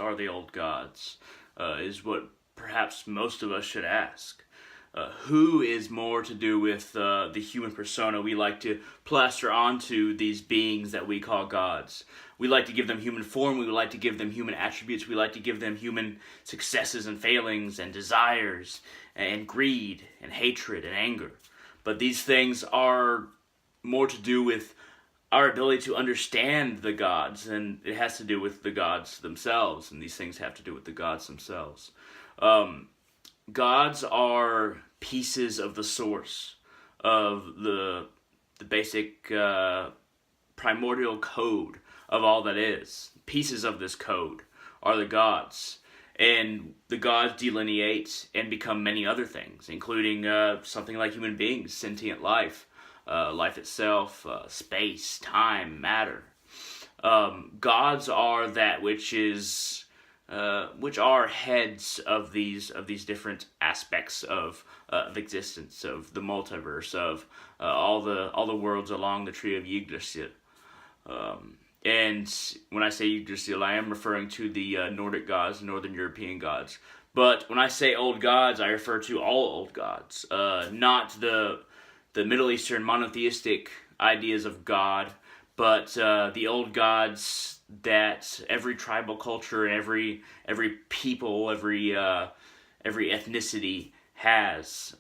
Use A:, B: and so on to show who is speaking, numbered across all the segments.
A: are the old gods? Is what perhaps most of us should ask. Who is more to do with the human persona we like to plaster onto these beings that we call gods? We like to give them human form, we like to give them human attributes, we like to give them human successes and failings and desires and greed and hatred and anger. But these things are more to do with our ability to understand the gods, and it has to do with the gods themselves, and these things have to do with the gods themselves. Gods are pieces of the source of the basic primordial code of all that is. Pieces of this code are the gods, and the gods delineate and become many other things, including something like human beings, sentient life, life itself, space, time, matter. Gods are that which are heads of these different aspects of existence, of the multiverse, of all the worlds along the tree of Yggdrasil. And when I say Yggdrasil, I am referring to the Nordic gods, Northern European gods. But when I say old gods, I refer to all old gods, not the Middle Eastern monotheistic ideas of God, but the old gods that every tribal culture, every people, every ethnicity has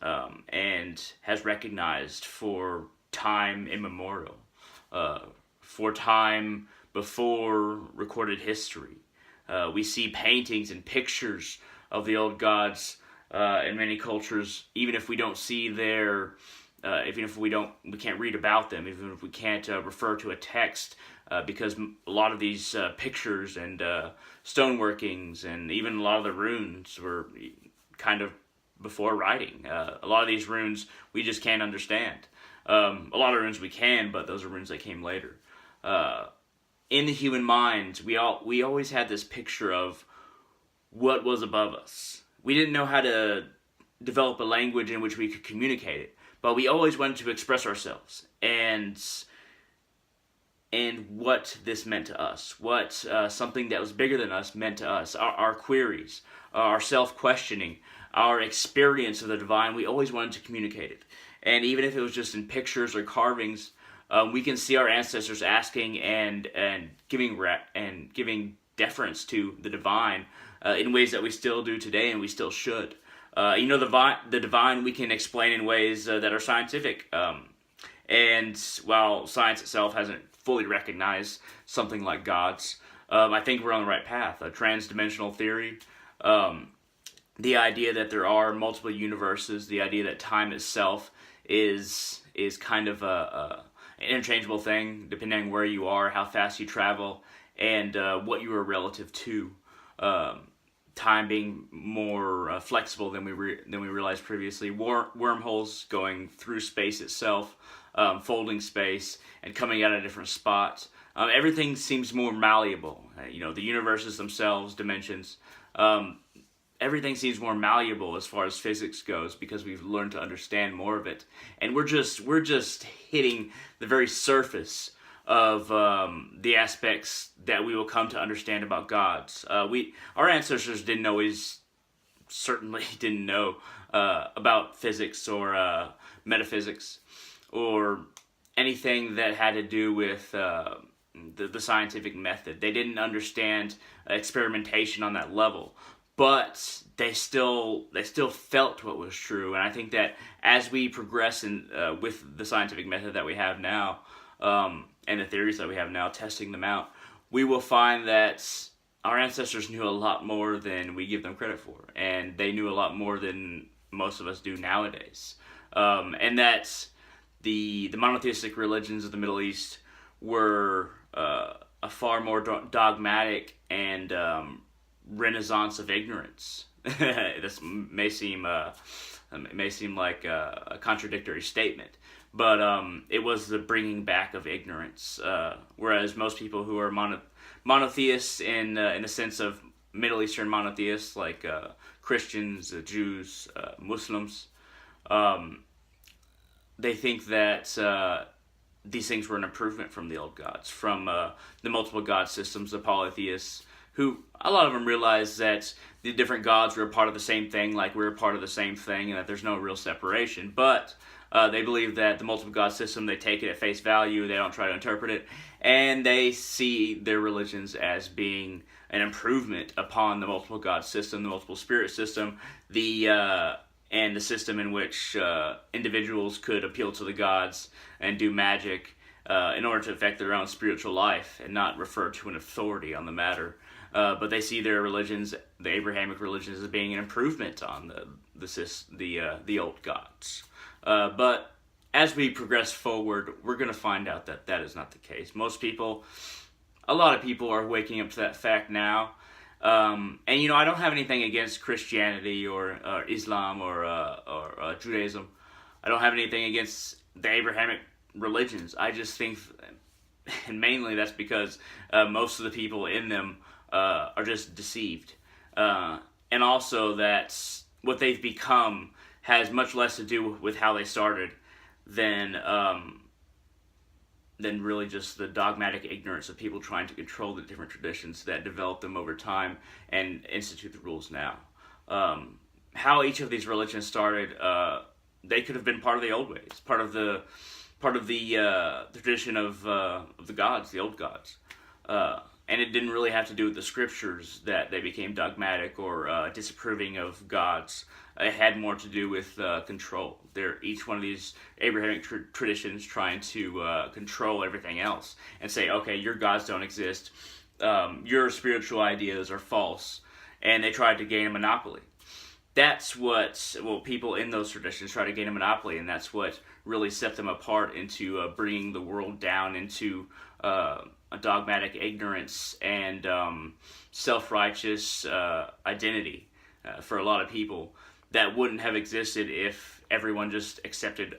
A: and has recognized for time immemorial, for time before recorded history. We see paintings and pictures of the old gods in many cultures, even if we don't see their, even if we can't read about them, even if we can't refer to a text, because a lot of these pictures and stoneworkings and even a lot of the runes were kind of before writing. A lot of these runes we just can't understand. A lot of runes we can, but those are runes that came later. In the human mind, we always had this picture of what was above us. We didn't know how to develop a language in which we could communicate it, but we always wanted to express ourselves and what this meant to us, what something that was bigger than us meant to us, our queries, our self-questioning, our experience of the divine. We always wanted to communicate it, and even if it was just in pictures or carvings, we can see our ancestors asking and giving deference to the divine in ways that we still do today, and we still should. The divine we can explain in ways that are scientific, and while science itself hasn't fully recognized something like gods, I think we're on the right path. A trans-dimensional theory, the idea that there are multiple universes, the idea that time itself is kind of an interchangeable thing, depending on where you are, how fast you travel, and what you are relative to. Time being more flexible than we realized previously. Wormholes going through space itself, folding space, and coming out of different spots. Everything seems more malleable. The universes themselves, dimensions. Everything seems more malleable as far as physics goes because we've learned to understand more of it, and we're just hitting the very surface of the aspects that we will come to understand about gods. Our ancestors certainly didn't know about physics or metaphysics or anything that had to do with the scientific method. They didn't understand experimentation on that level, but they still felt what was true. And I think that as we progress with the scientific method that we have now, and the theories that we have now, testing them out, we will find that our ancestors knew a lot more than we give them credit for, and they knew a lot more than most of us do nowadays. And that the monotheistic religions of the Middle East were a far more dogmatic and renaissance of ignorance. This may seem like a contradictory statement, but it was the bringing back of ignorance. Whereas most people who are monotheists in the sense of Middle Eastern monotheists, like Christians, Jews, Muslims, they think that these things were an improvement from the old gods, from the multiple god systems, the polytheists, who a lot of them realize that the different gods are a part of the same thing, like we're a part of the same thing, and that there's no real separation. But they believe that the multiple god system, they take it at face value, they don't try to interpret it, and they see their religions as being an improvement upon the multiple god system, the multiple spirit system, and the system in which individuals could appeal to the gods and do magic in order to affect their own spiritual life and not refer to an authority on the matter. But they see their religions, the Abrahamic religions, as being an improvement on the old gods. But as we progress forward, we're going to find out that that is not the case. A lot of people are waking up to that fact now. And I don't have anything against Christianity or Islam or Judaism. I don't have anything against the Abrahamic religions. I just think, and mainly that's because most of the people in them are just deceived. And also that what they've become has much less to do with how they started than really just the dogmatic ignorance of people trying to control the different traditions that develop them over time and institute the rules now. How each of these religions started, they could have been part of the old ways, part of the tradition of the gods, the old gods. And it didn't really have to do with the scriptures that they became dogmatic or disapproving of gods. It had more to do with control. Each one of these Abrahamic traditions trying to control everything else and say, okay, your gods don't exist, your spiritual ideas are false, and they tried to gain a monopoly. That's what people in those traditions try to gain a monopoly, and that's what really set them apart into bringing the world down into a dogmatic ignorance and self-righteous identity for a lot of people that wouldn't have existed if everyone just accepted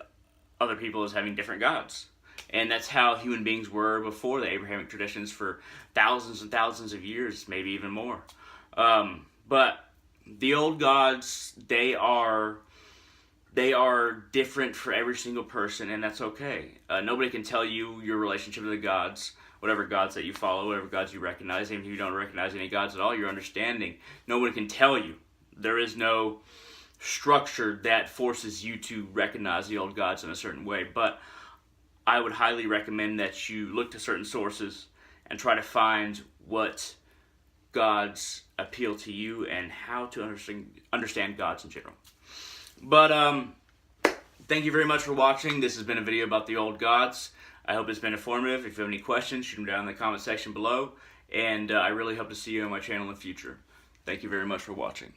A: other people as having different gods. And that's how human beings were before the Abrahamic traditions for thousands and thousands of years, maybe even more. But the old gods, they are different for every single person, and that's okay. Nobody can tell you your relationship to the gods, whatever gods that you follow, whatever gods you recognize. Even if you don't recognize any gods at all, you're understanding. Nobody can tell you. There is no structure that forces you to recognize the old gods in a certain way. But I would highly recommend that you look to certain sources and try to find what gods appeal to you and how to understand gods in general. But thank you very much for watching. This has been a video about the old gods. I hope it's been informative. If you have any questions, shoot them down in the comment section below. And I really hope to see you on my channel in the future. Thank you very much for watching.